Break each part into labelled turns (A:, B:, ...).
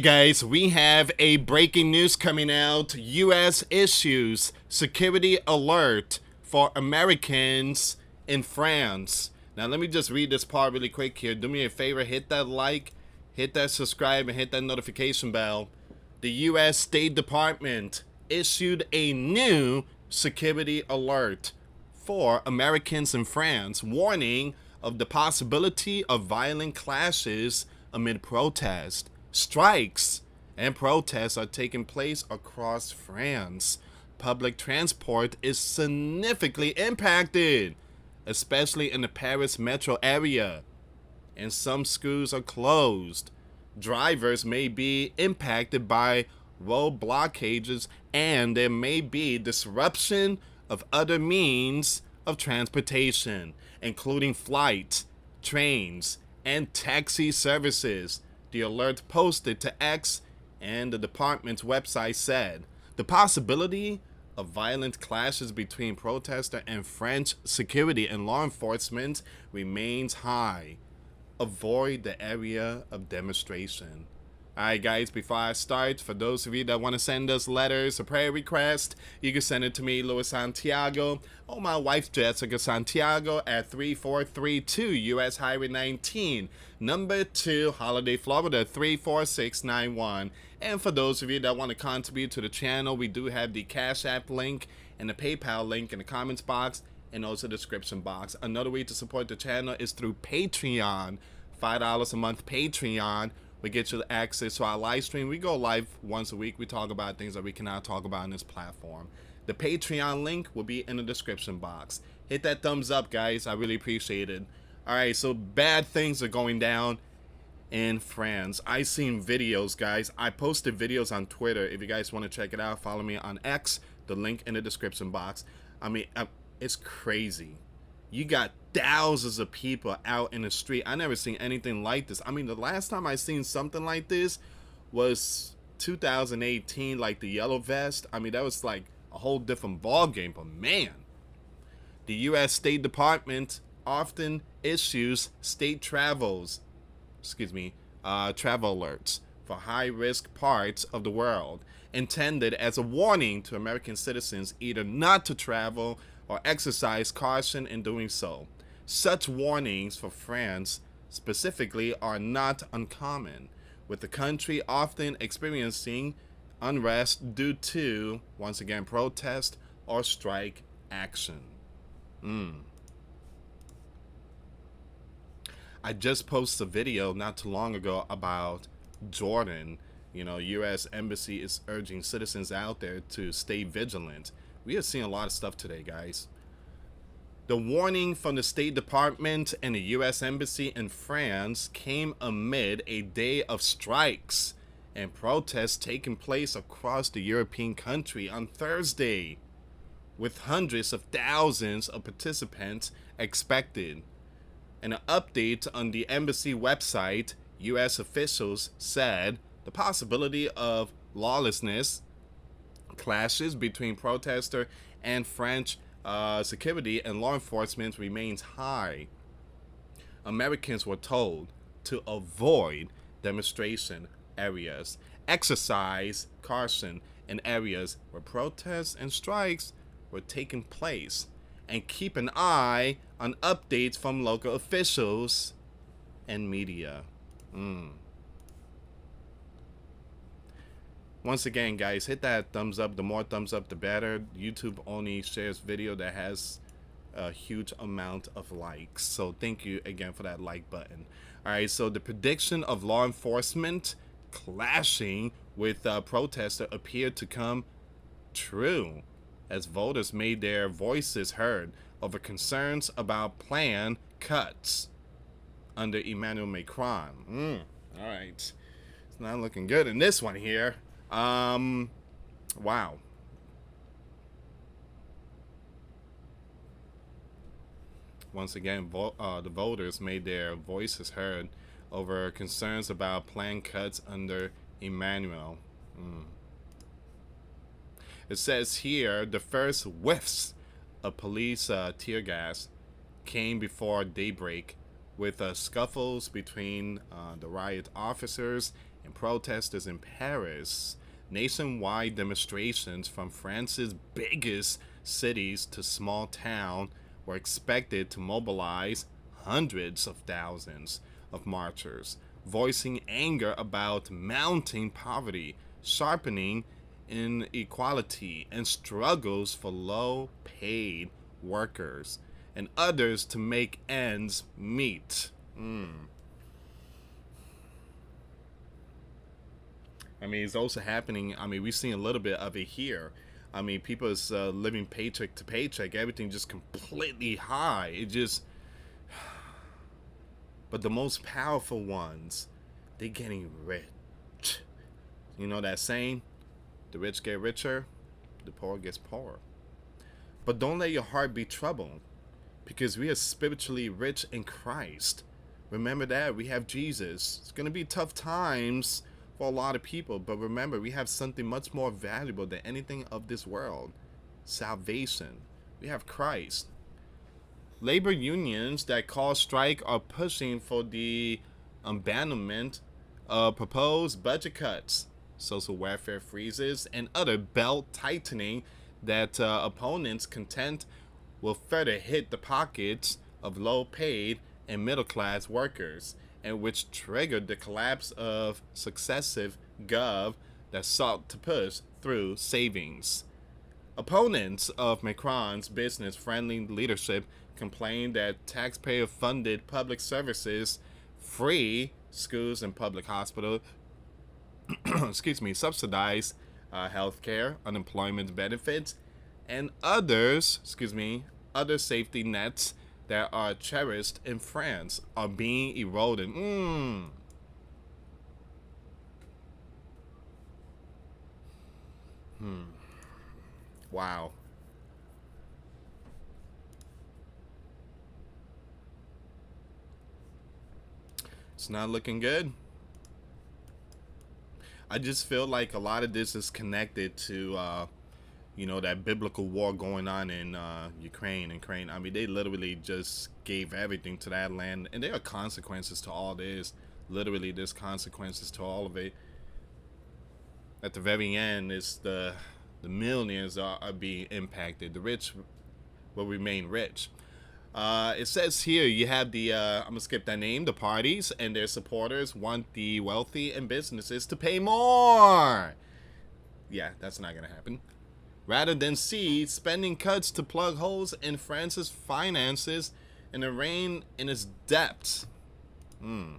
A: guys, we have a breaking news coming out. US issues security alert for Americans in France. Now, let me just read this part really quick here. Do me a favor, hit that like, hit that subscribe, and hit that notification bell. The US State Department issued a new security alert for Americans in France, warning of the possibility of violent clashes amid protest. Strikes and protests are taking place across France. Public transport is significantly impacted, especially in the Paris metro area, and some schools are closed. Drivers may be impacted by road blockages, and there may be disruption of other means of transportation, including flights, trains, and taxi services. The alert posted to X and the department's website said the possibility of violent clashes between protesters and French security and law enforcement remains high. Avoid the area of demonstration. Alright guys, before I start, for those of you that want to send us letters or prayer requests, you can send it to me, US Santiago, or my wife, Jessica Santiago, at 3432 US Highway 19, number 2, Holiday, Florida, 34691. And for those of you that want to contribute to the channel, we do have the Cash App link and the PayPal link in the comments box and also the description box. Another way to support the channel is through Patreon, $5 a month Patreon. We get you access to our live stream. We go live once a week. We talk about things that we cannot talk about on this platform. The Patreon link will be in the description box. Hit that thumbs up, guys. I really appreciate it. All right, so bad things are going down in France. I seen videos, guys. I posted videos on Twitter. If you guys want to check it out, follow me on X. The link in the description box. I mean, it's crazy. You got thousands of people out in the street. I never seen anything like this. I mean, the last time I seen something like this was 2018, like the yellow vest. I mean, that was like a whole different ball game. But man, the U.S. State Department often issues travel alerts for high-risk parts of the world, intended as a warning to American citizens either not to travel or exercise caution in doing so. Such warnings for France specifically are not uncommon, with the country often experiencing unrest due to, once again, protest or strike action. I just posted a video not too long ago about Jordan. You know, U.S. Embassy is urging citizens out there to stay vigilant. We are seeing a lot of stuff today, guys. The warning from the State Department and the U.S. Embassy in France came amid a day of strikes and protests taking place across the European country on Thursday, with hundreds of thousands of participants expected. In an update on the embassy website, U.S. officials said the possibility of lawlessness, clashes between protesters and French security and law enforcement remains high. Americans were told to avoid demonstration areas, exercise caution in areas where protests and strikes were taking place, and keep an eye on updates from local officials and media. Once again, guys, hit that thumbs up. The more thumbs up, the better. YouTube only shares video that has a huge amount of likes. So thank you again for that like button. All right, so the prediction of law enforcement clashing with protesters appeared to come true as voters made their voices heard over concerns about planned cuts under Emmanuel Macron. All right, it's not looking good in this one here. Wow. Once again, the voters made their voices heard over concerns about planned cuts under Emmanuel. It says here the first whiffs of police tear gas came before daybreak, with scuffles between the riot officers and protesters in Paris. Nationwide demonstrations from France's biggest cities to small town were expected to mobilize hundreds of thousands of marchers, voicing anger about mounting poverty, sharpening inequality, and struggles for low paid workers and others to make ends meet. I mean, it's also happening. I mean, we've seen a little bit of it here. I mean, people is living paycheck to paycheck. Everything just completely high. It just. But the most powerful ones, they getting rich. You know that saying? The rich get richer, the poor gets poorer. But don't let your heart be troubled, because we are spiritually rich in Christ. Remember that we have Jesus. It's going to be tough times for a lot of people, but remember, we have something much more valuable than anything of this world: salvation. We have Christ. Labor unions that cause strike are pushing for the abandonment of proposed budget cuts, social welfare freezes, and other belt tightening that opponents contend will further hit the pockets of low-paid and middle-class workers, and which triggered the collapse of successive gov that sought to push through savings. Opponents of Macron's business-friendly leadership complained that taxpayer-funded public services, free schools and public hospitals, subsidized health care, unemployment benefits, and other safety nets that are cherished in France are being eroded. Wow. It's not looking good. I just feel like a lot of this is connected to that biblical war going on in Ukraine. I mean, they literally just gave everything to that land, and there are consequences to all this. Literally, there's consequences to all of it. At the very end, it's the millionaires are being impacted. The rich will remain rich. It says here you have the, I'm going to skip that name, the parties and their supporters want the wealthy and businesses to pay more. Yeah, that's not going to happen. Rather than see spending cuts to plug holes in France's finances and rein in its debts. The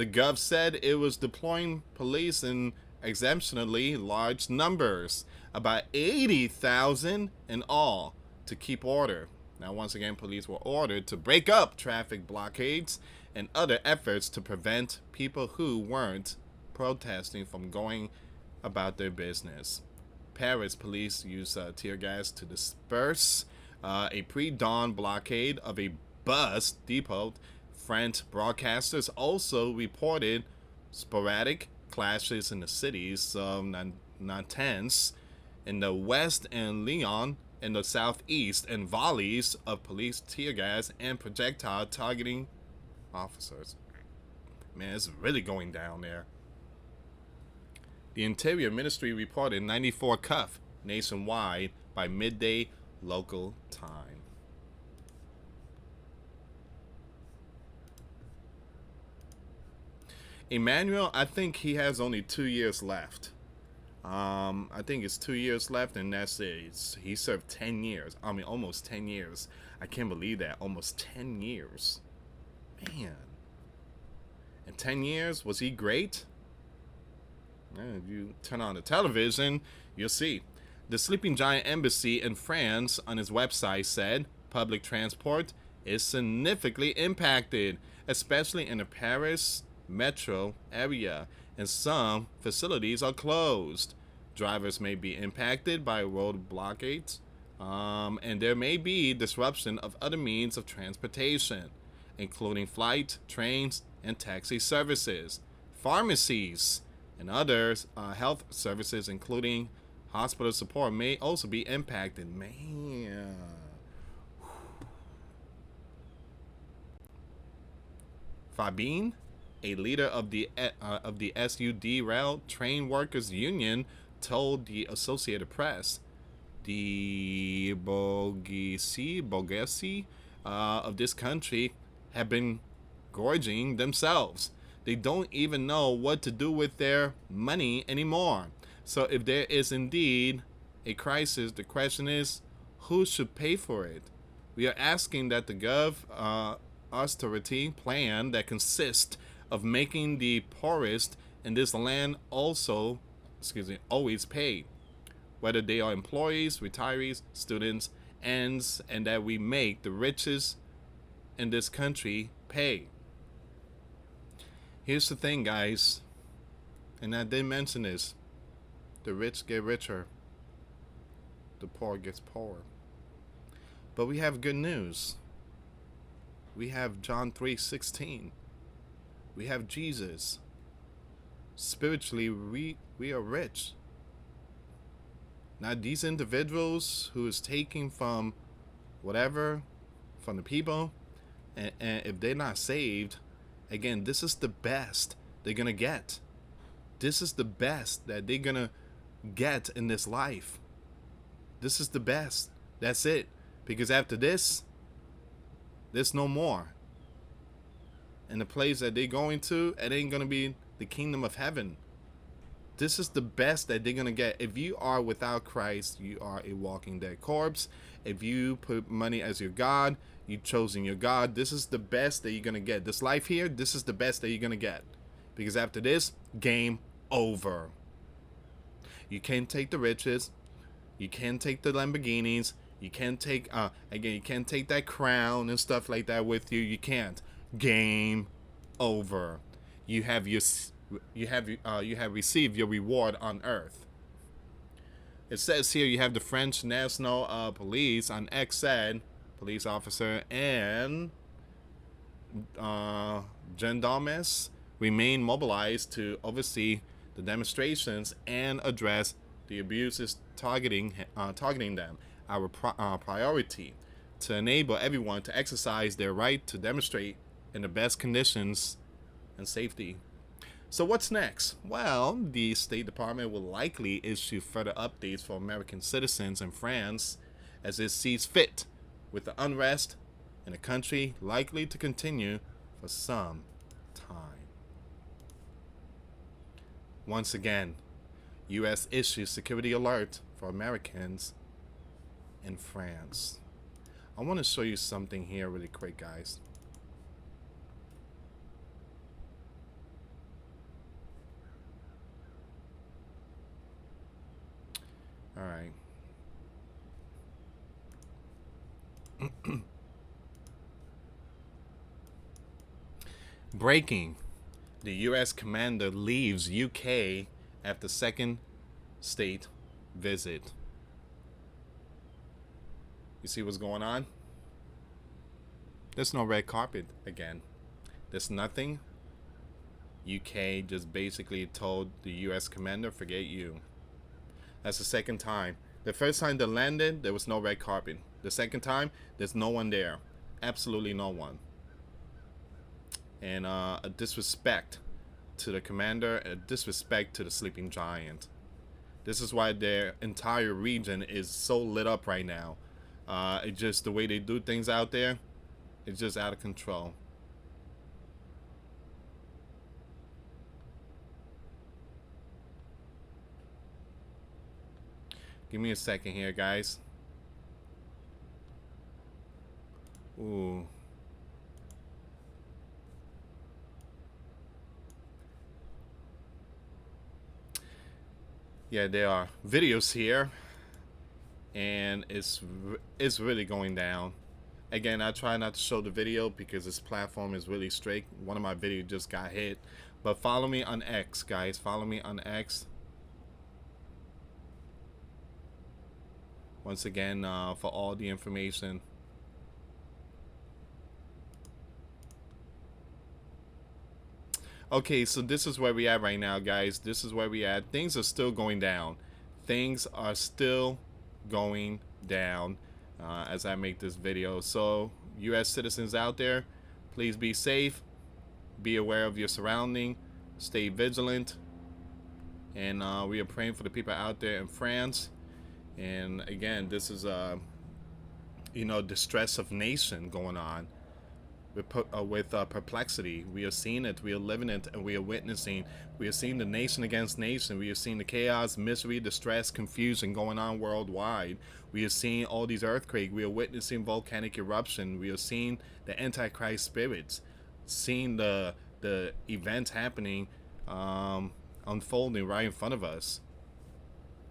A: Gov said it was deploying police in exceptionally large numbers, about 80,000 in all, to keep order. Now, once again, police were ordered to break up traffic blockades and other efforts to prevent people who weren't protesting from going about their business. Paris police used tear gas to disperse a pre-dawn blockade of a bus depot. French broadcasters also reported sporadic clashes in the cities of Nantes in the west and Lyon in the southeast, and volleys of police tear gas and projectile targeting officers. Man, it's really going down there. The Interior Ministry reported 94 cuffs nationwide by midday local time. Emmanuel, I think he has only 2 years left. I think it's 2 years left, and that's it. He served 10 years. I mean, almost 10 years. I can't believe that. Almost 10 years. Man. In 10 years, was he great? If you turn on the television, you'll see. The Sleeping Giant Embassy in France on his website said public transport is significantly impacted, especially in the Paris metro area, and some facilities are closed. Drivers may be impacted by road blockades, and there may be disruption of other means of transportation, including flight, trains, and taxi services. Pharmacies and other health services, including hospital support, may also be impacted. Man. Fabine? A leader of the SUD Rail Train Workers Union told the Associated Press the Bogesi of this country have been gorging themselves. They don't even know what to do with their money anymore. So if there is indeed a crisis, the question is, who should pay for it? We are asking that the austerity plan that consists of making the poorest in this land always pay, whether they are employees, retirees, students, ends, and that we make the richest in this country pay. Here's the thing, guys, and I did mention this: the rich get richer, the poor gets poorer. But we have good news. We have John 3:16. We have Jesus. Spiritually, we are rich. Now, these individuals who is taking from whatever, from the people, and if they're not saved, again, this is the best they're going to get. This is the best that they're going to get in this life. This is the best. That's it. Because after this, there's no more. And the place that they're going to, it ain't going to be the kingdom of heaven. This is the best that they're going to get. If you are without Christ, you are a walking dead corpse. If you put money as your God, you've chosen your God. This is the best that you're going to get. This life here, this is the best that you're going to get. Because after this, game over. You can't take the riches. You can't take the Lamborghinis. You can't take, you can't take that crown and stuff like that with you. You can't. Game over. You have received your reward on earth. It says here you have the French National Police on X said, police officer and gendarmes remain mobilized to oversee the demonstrations and address the abuses targeting them. Our priority to enable everyone to exercise their right to demonstrate in the best conditions and safety. So what's next? Well, the State Department will likely issue further updates for American citizens in France as it sees fit, with the unrest in the country likely to continue for some time. Once again, U.S. issues security alert for Americans in France. I want to show you something here really quick, guys. All right. Breaking. The U.S. commander leaves UK after second state visit. You see what's going on? There's no red carpet again. There's nothing. UK just basically told the U.S. commander, forget you. That's the second time. The first time they landed, there was no red carpet. The second time, there's no one there. Absolutely no one. And a disrespect to the commander, a disrespect to the sleeping giant. This is why their entire region is so lit up right now. It's just the way they do things out there, it's just out of control. Give me a second here, guys. Ooh. Yeah, there are videos here, and it's really going down. Again, I try not to show the video because this platform is really strict. One of my videos just got hit. But follow me on X, guys. Follow me on X. Once again, for all the information. Okay, so this is where we at right now, guys. This is where we at. Things are still going down. Things are still going down as I make this video. So, U.S. citizens out there, please be safe. Be aware of your surrounding. Stay vigilant. And we are praying for the people out there in France. And again, this is distress of nation going on with perplexity. We are seeing it, we are living it, and we are witnessing. We are seeing the nation against nation. We are seeing the chaos, misery, distress, confusion going on worldwide. We are seeing all these earthquakes. We are witnessing volcanic eruption. We are seeing the Antichrist spirits, seeing the events happening, unfolding right in front of us.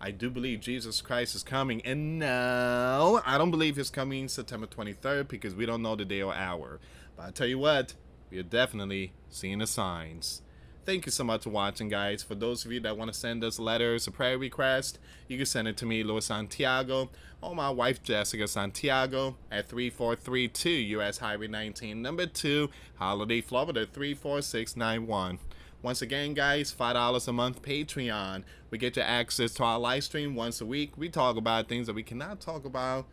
A: I do believe Jesus Christ is coming, and no, I don't believe he's coming September 23rd because we don't know the day or hour. But I tell you what, we are definitely seeing the signs. Thank you so much for watching, guys. For those of you that want to send us letters or prayer requests, you can send it to me, US Santiago, or my wife, Jessica Santiago, at 3432 US Highway 19, number 2, Holiday, Florida, 34691. Once again, guys, $5 a month Patreon. We get you access to our live stream once a week. We talk about things that we cannot talk about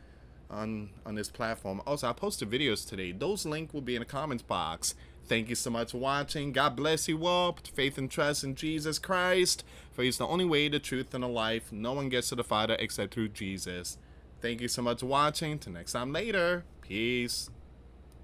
A: on this platform. Also, I posted videos today. Those links will be in the comments box. Thank you so much for watching. God bless you all. Put faith and trust in Jesus Christ, for he's the only way, the truth, and the life. No one gets to the Father except through Jesus. Thank you so much for watching. Till next time later. Peace.